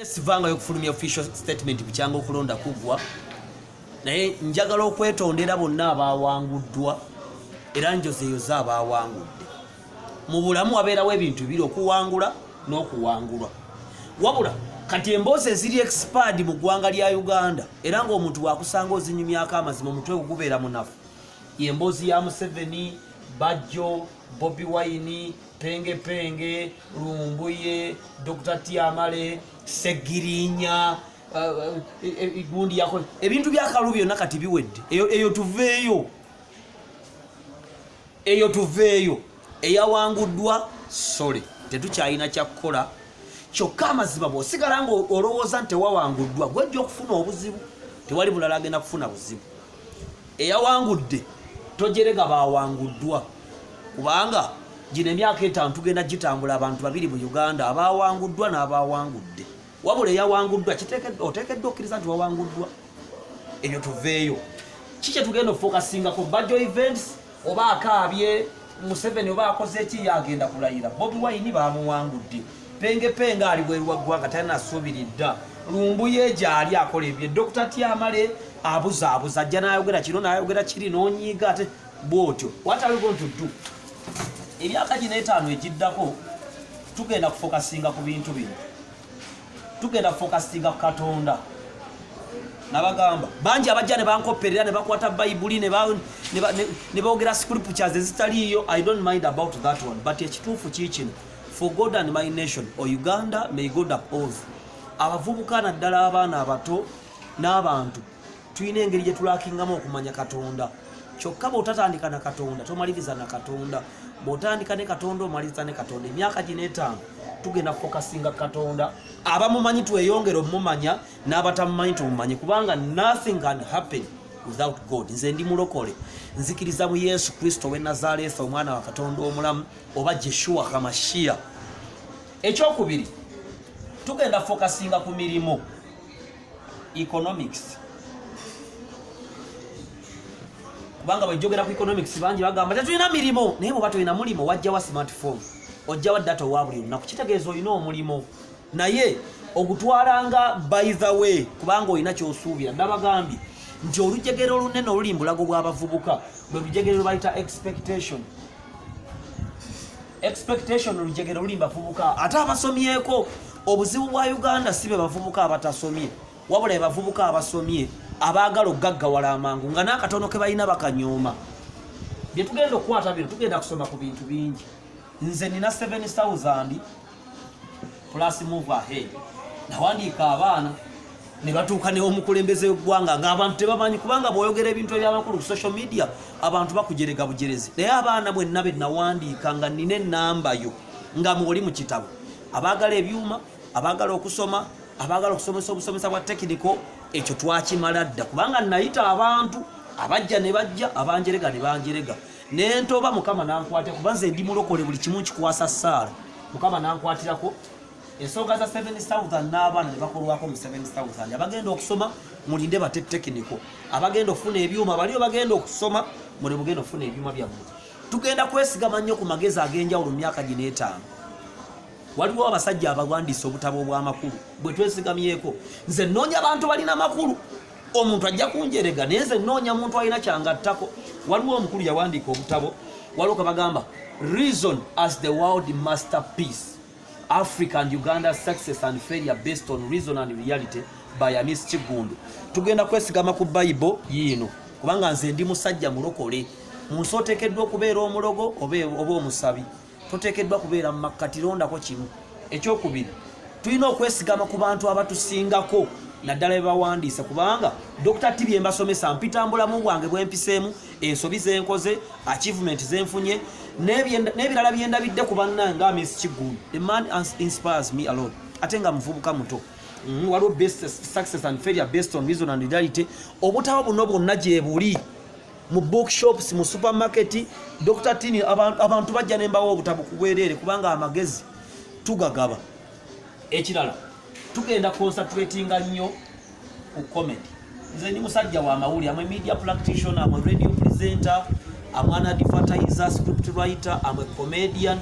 Sivanga yokufulumya official statement bukyanga okulonda kugwa naye njagala okwetondera bonna abawanguddwa era njozeyo z'abawangudde mu bulamu wabeerawo ebintu biri okuwangula n'okuwangulwa wabula kati emboozi eziri expired mu ggwanga lya Uganda era ng'omuntu wakusanga ozinyumyako amazima omutwe gubeera munafu emboozi ya Museveni, Bajjo, Bobi Wine, Penge, Lumbuye, Dr. Tiamale, Segirinya, gundi yako ebintu byakalu byonna kati biwedde eyo tuveeyo eyawanguddwa sole tetukyalina kyakukola kyokka amazima bw'osigala nga olowooza nti tewawanguddwa gwejja okufuna obuzibu tewali mulala agenda kufuna buzibu eyawangudde tojerega bawanguddwa kubanga gino emyaka etaano tugenda gitambula abantu babiri mu Uganda abawanguddwa n'abawangudde wabula eyawanguddwa oteekeddwa okkiriza nti wawanguddwa ebyo tuveeyo kiki tugenda ofokasinga ku Bajjo events oba akaabye Museveni oba akoze eki yagenda kulayira Bobi Wine bamuwangudde Penge ali bweru wa ggwanga talina asuubiridda Lumbuye gyali akola ebye Dr. Tiamale abuza ajja n'ayogera kino n'ayogera kiri n'onyiiga ate bwotyo what are we going to do emyaka gino etaano egiddako tugenda kufokasinga ku bintu bino tugenda kufokasinga ku Katonda nabagamba bangi abajja ne bankopperera ne bakwata Bayibuli ne boogera scriptures ezitaliiyo I don't mind about that one but ekituufu kiikino for God and my nation o Uganda may God uphold abavubuka naddala abaana abato n'abantu tulina engeri gye tulakingamu okumanya Katonda kyokka bw'otatandika na Katonda tomaliriza na Katonda bw'otandika ne Katonda omaliriza ne Katonda emyaka gino etaano tugenda kufokasinga Katonda abamumanyi tweyongera omumanya n'abatamumanyi tumumanyi kubanga nothing can happen without God nze ndi mulokole nzikiriza mu Yesu Kristo w'e Nazarethi omwana wa Katonda omulamu oba Yeshua Hamashiach ekyokubiri tugenda fokasinga ku mirimo economics kubanga bwejjogera ku economics bangi bagamba tetulina mirimo naye bw'oba tulina mulimo wajja wa smartphone ojja wa data owa buli lunaku kitegeeza olina omulimo naye ogutwalanga by the way kubanga olina ky'osuubira nabagambye nti olujegere olunene oluli mu bulago bw'abavubuka bwe lujegere lwebayita expectation olujegere oluli mu bavubuka ate abasomyeko obuzibu bwa Uganda si be bavubuka abatasomye wabula be bavubuka abasomye abaagala okugaggawala amangu nga n'akatono ke balina bakanyooma bye tugenda okukwata bino tugenda kusoma ku bintu bingi nze nina 7,000 plus move ahead nawandiika abaana ne batuuka n'omukulembeze w'eggwanga ng'abantu tebamanyi kubanga bw'oyogera ebintu eby'amakulu ku social media abantu bakujerega bujerezi naye abaana bwenna be nawandiika nga nina ennamba yo nga mwoli mu kitabo abaagala ebyuma abaagala okusoma abaagala okusomesa obusomesa bwa tekiniko ekyo twakimala dda kubanga nayita abantu abajja ne bajja abanjerega ne banjerega nentoba Mukama nankwate kuba nze ndi mulokole buli kimu kikwasa Saala Mukama nankwatirako ensonga za 7,000 n'abaana ne bakolwako mu 7,000 abagenda okusoma mulinde bate tekiniko abagenda okufuna ebyuma baliyo bagenda okusoma muli mugenda okufuna ebyuma byammwe tugenda kwesigama nnyo ku magezi ag'enjawulo mu myaka gino etaano waliwo abasajja abawandiisa obutabo obw'amakulu bwe twesigamyeko nze nnoonya abantu balina amakulu omuntu ajja kunjerega naye nze nnoonya muntu alina kyangattako waliwo omukulu yawandiika obutabo waliwo kabagamba reason as the world masterpiece Africa and Uganda success and failure based on reason and reality by Amis Kigundu tugenda kwesigama ku Bible yino kubanga nze ndi musajja mulokole munsi oteekeddwa okubeera omulogo oba omusabi toteekeddwa kubeera mu makkati londako kimu ekyokubiri tulina okwesigama ku bantu abatusingako naddala bebawandiisa kubanga Dr. Tibi mbasomesa mpitambulamu bwange bwempiseemu ensobi zenkoze achievement zenfunye n'ebirala byendabidde ku bannange nga Miss Kigundu the man inspires me a lot ate nga muvubuka muto waliwo best success and failure based on reason and reality obutabo buno bwonna gye buli mu bookshops mu supermarket Dr. Tini abantu bajja nembawo obutabo kubwerere kubanga amagezi tugagaba ekirala tugenda concentratinga nnyo ku comedy nze ndi musajja wa mawuli amwe media practitioner amwe radio presenter amwe an advertiser script writer amwe comedian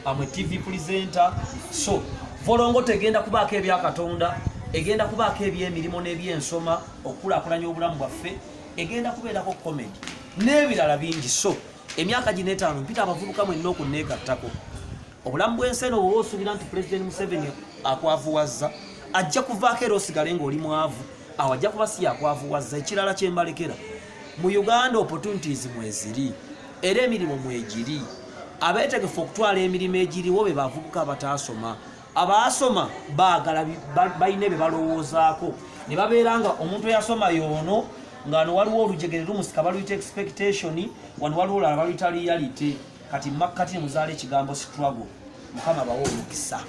amwe TV presenter so Volongo tegenda kubaako ebya Katonda, egenda kubaako eby'emirimu n'ebyensoma okulakulanya obulamu bwaffe, egenda kubeerako comedy n'ebirala bingi. So emyaka gino 5 mpita abavubuka mwenna okunneegattako. Obulamu bw'ensi eno bw'oba osuubira nti President Museveni akwavuwazza, ajja kuvaako era osigale ng'oli mwavu, awo ajja kuba si yakwavuwazza. Ekirala kye mbalekera, mu Uganda opportunities mweziri era emirimu mwegiri. Abeetegefu okutwala emirimu egiriwo be bavubuka abataasoma. Abaasoma baagala balina bye balowoozaako, ne babeera nga omuntu eyasoma yoono ng'ano waliwo olujegere lumusika baluyita expectation, wano waliwo olala baluyita reality. Kati makkati ne muzaala ekigambo struggle. Mukama bawo omukisa.